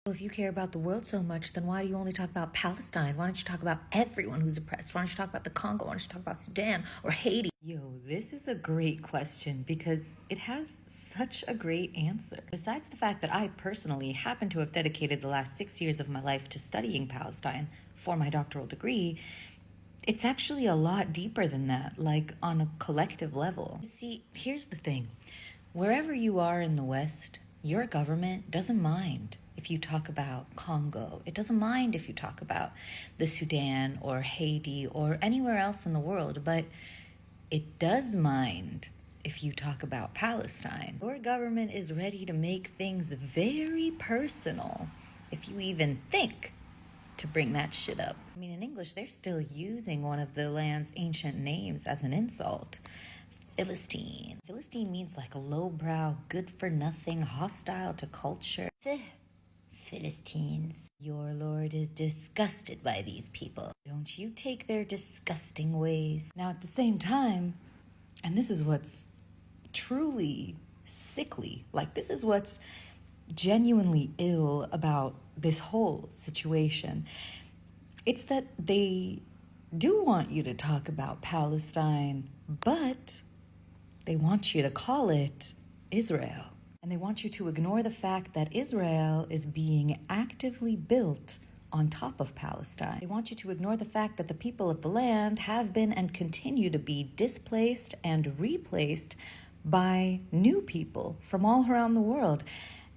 Well, if you care about the world so much, then why do you only talk about Palestine? Why don't you talk about everyone who's oppressed? Why don't you talk about the Congo? Why don't you talk about Sudan or Haiti? Yo, this is a great question because it has such a great answer. Besides the fact that I personally happen to have dedicated the last 6 years of my life to studying Palestine for my doctoral degree, it's actually a lot deeper than that, like on a collective level. See, here's the thing. Wherever you are in the West, your government doesn't mind if you talk about Congo. It doesn't mind if you talk about the Sudan or Haiti or anywhere else in the world, but it does mind if you talk about Palestine. Your government is ready to make things very personal if you even think to bring that shit up. I mean, in English, they're still using one of the land's ancient names as an insult. Philistine. Philistine means like a lowbrow, good-for-nothing, hostile to culture. Philistines. Your lord is disgusted by these people. Don't you take their disgusting ways. Now, at the same time, and this is what's truly sickly, like this is what's genuinely ill about this whole situation. It's that they do want you to talk about Palestine, but they want you to call it Israel. And they want you to ignore the fact that Israel is being actively built on top of Palestine. They want you to ignore the fact that the people of the land have been and continue to be displaced and replaced by new people from all around the world.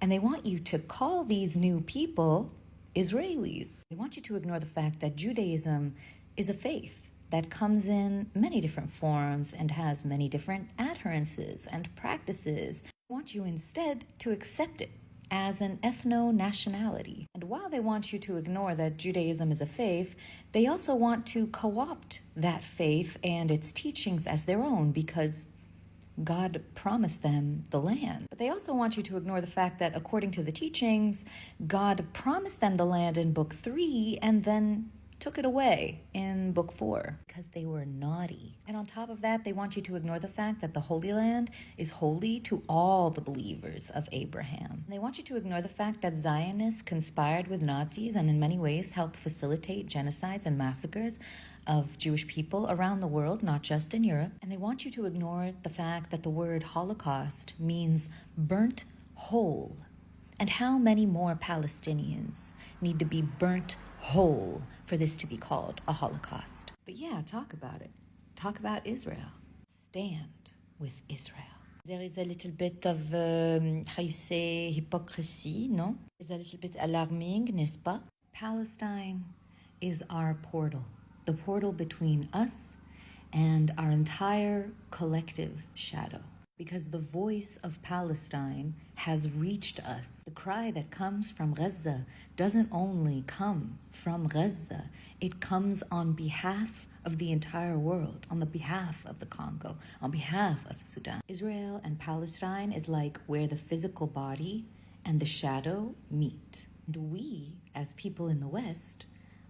And they want you to call these new people Israelis. They want you to ignore the fact that Judaism is a faith that comes in many different forms and has many different adherences and practices. They want you instead to accept it as an ethno-nationality. And while they want you to ignore that Judaism is a faith, they also want to co-opt that faith and its teachings as their own because God promised them the land. But they also want you to ignore the fact that according to the teachings, God promised them the land in book 3 and then took it away in book 4 because they were naughty. And on top of that, they want you to ignore the fact that the Holy Land is holy to all the believers of Abraham. And they want you to ignore the fact that Zionists conspired with Nazis and in many ways helped facilitate genocides and massacres of Jewish people around the world, not just in Europe. And they want you to ignore the fact that the word Holocaust means burnt whole. And how many more Palestinians need to be burnt whole for this to be called a Holocaust? But yeah, talk about it. Talk about Israel. Stand with Israel. There is a little bit of, how you say, hypocrisy, no? It's a little bit alarming, n'est-ce pas? Palestine is our portal. The portal between us and our entire collective shadow. Because the voice of Palestine has reached us. The cry that comes from Gaza doesn't only come from Gaza, it comes on behalf of the entire world, on the behalf of the Congo, on behalf of Sudan. Israel and Palestine is like where the physical body and the shadow meet. And we, as people in the West,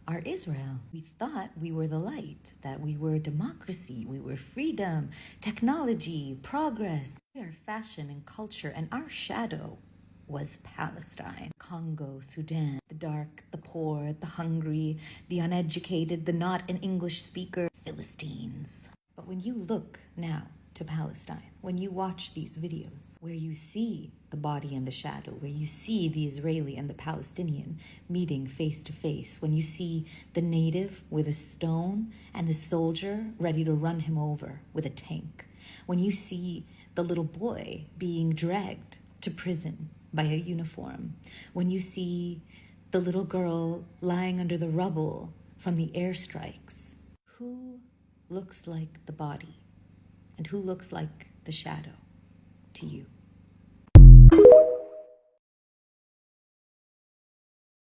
are Israel. We thought we were the light, that we were democracy, we were freedom, technology, progress. We are fashion and culture, and our shadow was Palestine. Congo, Sudan, the dark, the poor, the hungry, the uneducated, the not an English speaker, Philistines. But when you look now to Palestine, when you watch these videos, where you see the body and the shadow, where you see the Israeli and the Palestinian meeting face to face, when you see the native with a stone and the soldier ready to run him over with a tank, when you see the little boy being dragged to prison by a uniform, when you see the little girl lying under the rubble from the airstrikes, who looks like the body? And who looks like the shadow to you?